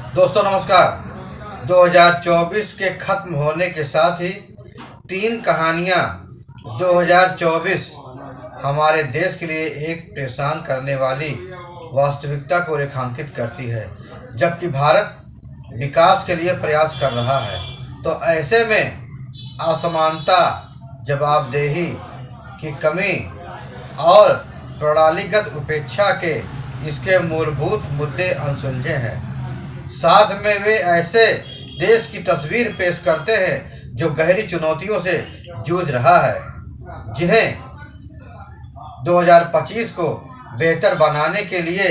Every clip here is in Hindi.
दोस्तों नमस्कार। 2024 के खत्म होने के साथ ही तीन कहानियां 2024 हमारे देश के लिए एक परेशान करने वाली वास्तविकता को रेखांकित करती है, जबकि भारत विकास के लिए प्रयास कर रहा है। तो ऐसे में असमानता, जवाबदेही की कमी और प्रणालीगत उपेक्षा के इसके मूलभूत मुद्दे अनसुलझे हैं। साथ में वे ऐसे देश की तस्वीर पेश करते हैं जो गहरी चुनौतियों से जूझ रहा है, जिन्हें 2025 को बेहतर बनाने के लिए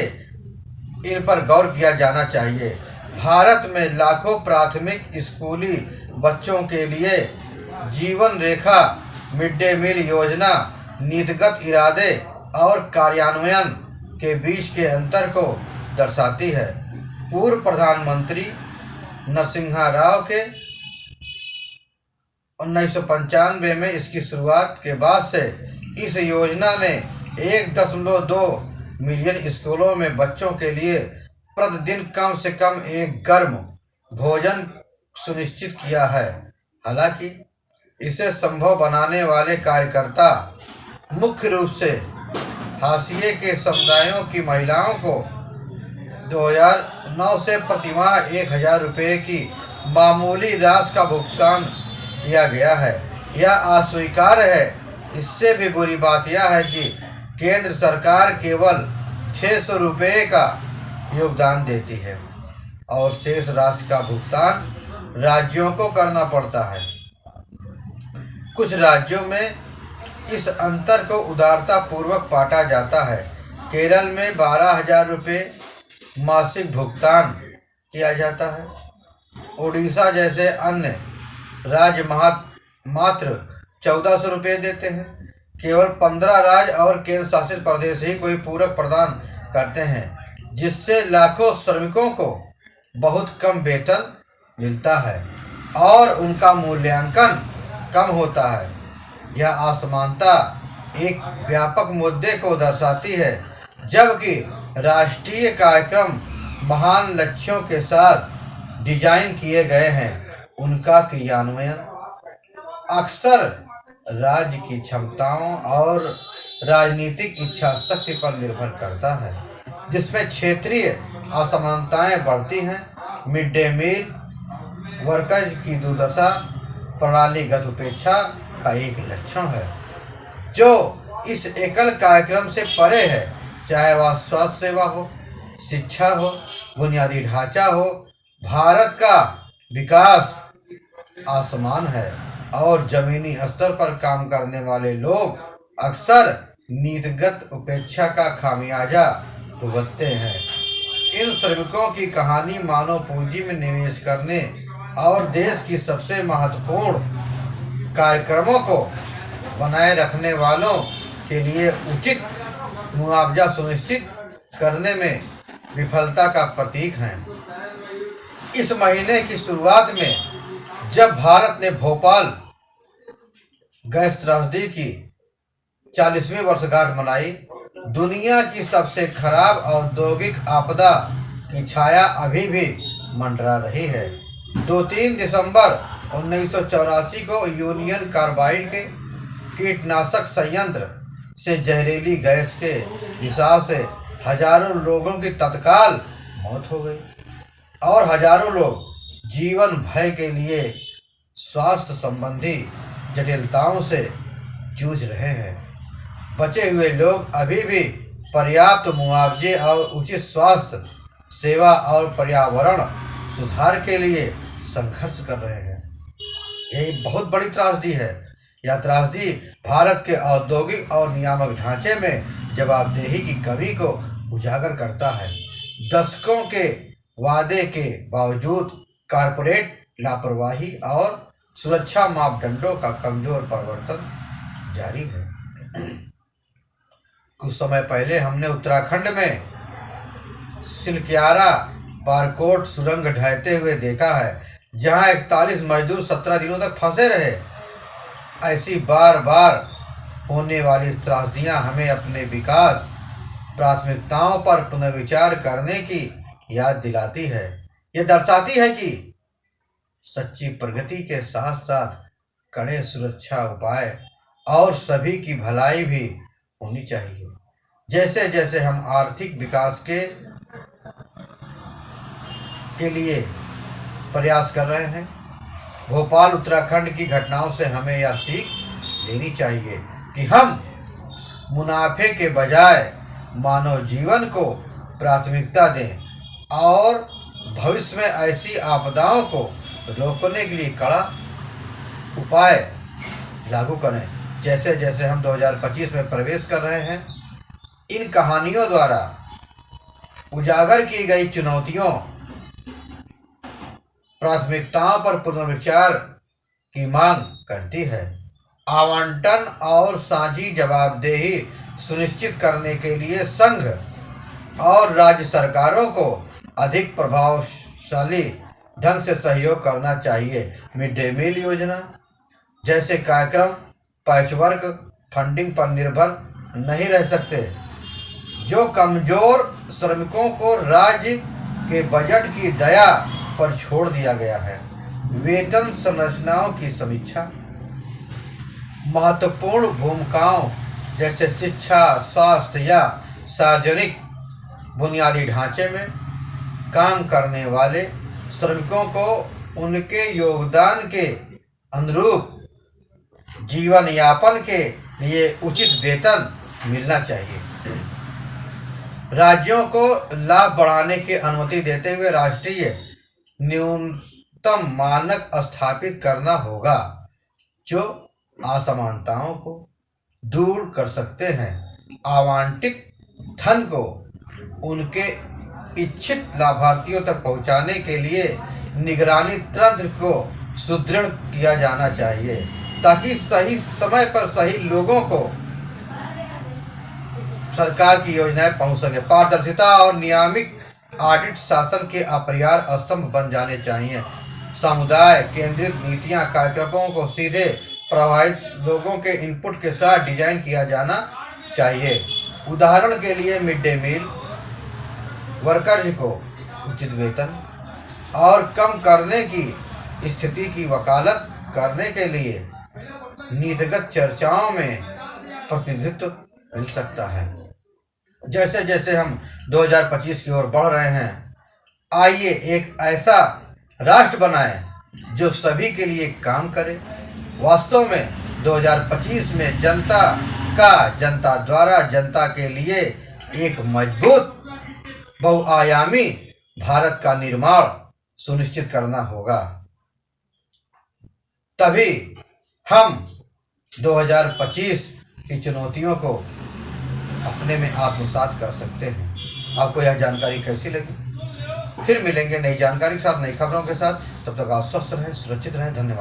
इन पर गौर किया जाना चाहिए। भारत में लाखों प्राथमिक स्कूली बच्चों के लिए जीवन रेखा मिड डे मील योजना नीतिगत इरादे और कार्यान्वयन के बीच के अंतर को दर्शाती है। पूर्व प्रधानमंत्री नरसिम्हा राव के 1995 में इसकी शुरुआत के बाद से इस योजना ने 1.2 मिलियन स्कूलों में बच्चों के लिए प्रतिदिन कम से कम एक गर्म भोजन सुनिश्चित किया है। हालांकि इसे संभव बनाने वाले कार्यकर्ता मुख्य रूप से हाशिए के समुदायों की महिलाओं को 2009 से प्रतिमाह 1,000 रुपये की मामूली राशि का भुगतान किया गया है। यह अस्वीकार्य है। इससे भी बुरी बात यह है कि केंद्र सरकार केवल 600 रुपये का योगदान देती है और शेष राशि का भुगतान राज्यों को करना पड़ता है। कुछ राज्यों में इस अंतर को उदारता पूर्वक बांटा जाता है। केरल में 12,000 रुपये मासिक भुगतान किया जाता है। उड़ीसा जैसे अन्य राज्य मात्र 1,400 रुपये देते हैं। केवल 15 राज्य और केंद्र शासित प्रदेश ही कोई पूरक प्रदान करते हैं, जिससे लाखों श्रमिकों को बहुत कम वेतन मिलता है और उनका मूल्यांकन कम होता है। यह असमानता एक व्यापक मुद्दे को दर्शाती है, जबकि राष्ट्रीय कार्यक्रम महान लक्ष्यों के साथ डिजाइन किए गए हैं। उनका क्रियान्वयन अक्सर राज्य की क्षमताओं और राजनीतिक इच्छा शक्ति पर निर्भर करता है, जिसमें क्षेत्रीय असमानताएं बढ़ती हैं। मिड डे मील वर्कर्स की दुर्दशा प्रणालीगत उपेक्षा का एक लक्षण है, जो इस एकल कार्यक्रम से परे है। चाहे वह स्वास्थ्य सेवा हो, शिक्षा हो, बुनियादी ढांचा हो, भारत का विकास आसमान है और जमीनी स्तर पर काम करने वाले लोग अक्सर नीतिगत उपेक्षा का खामियाजा भुगतते हैं। इन श्रमिकों की कहानी मानव पूंजी में निवेश करने और देश की सबसे महत्वपूर्ण कार्यक्रमों को बनाए रखने वालों के लिए उचित मुआवजा सुनिश्चित करने में विफलता का प्रतीक है। इस महीने की शुरुआत में जब भारत ने भोपाल गैस त्रासदी की 40वीं वर्षगांठ मनाई, दुनिया की सबसे खराब औद्योगिक आपदा की छाया अभी भी मंडरा रही है। 2-3 दिसंबर 1984 को यूनियन कार्बाइड के कीटनाशक संयंत्र से जहरीली गैस के रिसाव से हजारों लोगों की तत्काल मौत हो गई और हजारों लोग जीवन भय के लिए स्वास्थ्य संबंधी जटिलताओं से जूझ रहे हैं। बचे हुए लोग अभी भी पर्याप्त मुआवजे और उचित स्वास्थ्य सेवा और पर्यावरण सुधार के लिए संघर्ष कर रहे हैं। यह बहुत बड़ी त्रासदी है। यह त्रासदी भारत के औद्योगिक और नियामक ढांचे में जवाबदेही की कमी को उजागर करता है। दशकों के वादे के बावजूद कारपोरेट लापरवाही और सुरक्षा मापदंडों का कमजोर प्रवर्तन जारी है। कुछ समय पहले हमने उत्तराखंड में सिलक्यारा बारकोट सुरंग ढहते हुए देखा है, जहां 41 मजदूर 17 दिनों तक फंसे रहे। ऐसी बार बार होने वाली त्रासदियां हमें अपने विकास प्राथमिकताओं पर पुनर्विचार करने की याद दिलाती है। यह दर्शाती है कि सच्ची प्रगति के साथ साथ कड़े सुरक्षा उपाय और सभी की भलाई भी होनी चाहिए। जैसे जैसे हम आर्थिक विकास के लिए प्रयास कर रहे हैं, भोपाल उत्तराखंड की घटनाओं से हमें यह सीख लेनी चाहिए कि हम मुनाफे के बजाय मानव जीवन को प्राथमिकता दें और भविष्य में ऐसी आपदाओं को रोकने के लिए कड़ा उपाय लागू करें। जैसे जैसे हम 2025 में प्रवेश कर रहे हैं, इन कहानियों द्वारा उजागर की गई चुनौतियों, प्राथमिकताओं पर पुनर्विचार की मांग करती है। आवंटन और साझी जवाबदेही सुनिश्चित करने के लिए संघ और राज्य सरकारों को अधिक प्रभावशाली ढंग से सहयोग करना चाहिए। मिड डे मील योजना जैसे कार्यक्रम पैचवर्क फंडिंग पर निर्भर नहीं रह सकते, जो कमजोर श्रमिकों को राज्य के बजट की दया पर छोड़ दिया गया है। वेतन संरचनाओं की समीक्षा, महत्वपूर्ण भूमिकाओं जैसे शिक्षा, स्वास्थ्य या सार्वजनिक बुनियादी ढांचे में काम करने वाले श्रमिकों को उनके योगदान के अनुरूप जीवन यापन के लिए उचित वेतन मिलना चाहिए। राज्यों को लाभ बढ़ाने की अनुमति देते हुए राष्ट्रीय न्यूनतम मानक स्थापित करना होगा, जो असमानताओं को दूर कर सकते हैं। आवंटित धन को उनके इच्छित लाभार्थियों तक पहुंचाने के लिए निगरानी तंत्र को सुदृढ़ किया जाना चाहिए, ताकि सही समय पर सही लोगों को सरकार की योजनाएं पहुंच सके। पारदर्शिता और नियामक ऑडिट शासन के अपरिहार्य स्तंभ बन जाने चाहिए। समुदाय केंद्रित नीतियां कार्यक्रमों को सीधे प्रभावित लोगों के इनपुट के साथ डिजाइन किया जाना चाहिए। उदाहरण के लिए मिड डे मील वर्कर्स को उचित वेतन और कम करने की स्थिति की वकालत करने के लिए नीतिगत चर्चाओं में प्रतिनिधित्व मिल सकता है। जैसे जैसे हम 2025 की ओर बढ़ रहे हैं, आइए एक ऐसा राष्ट्र बनाएं जो सभी के लिए काम करे। वास्तव में 2025 में जनता का जनता द्वारा जनता के लिए एक मजबूत बहुआयामी भारत का निर्माण सुनिश्चित करना होगा। तभी हम 2025 की चुनौतियों को अपने में आत्मसात कर सकते हैं। आपको यह जानकारी कैसी लगी? फिर मिलेंगे नई जानकारी के साथ, नई खबरों के साथ। तब तक आप स्वस्थ रहें, सुरक्षित रहें। धन्यवाद।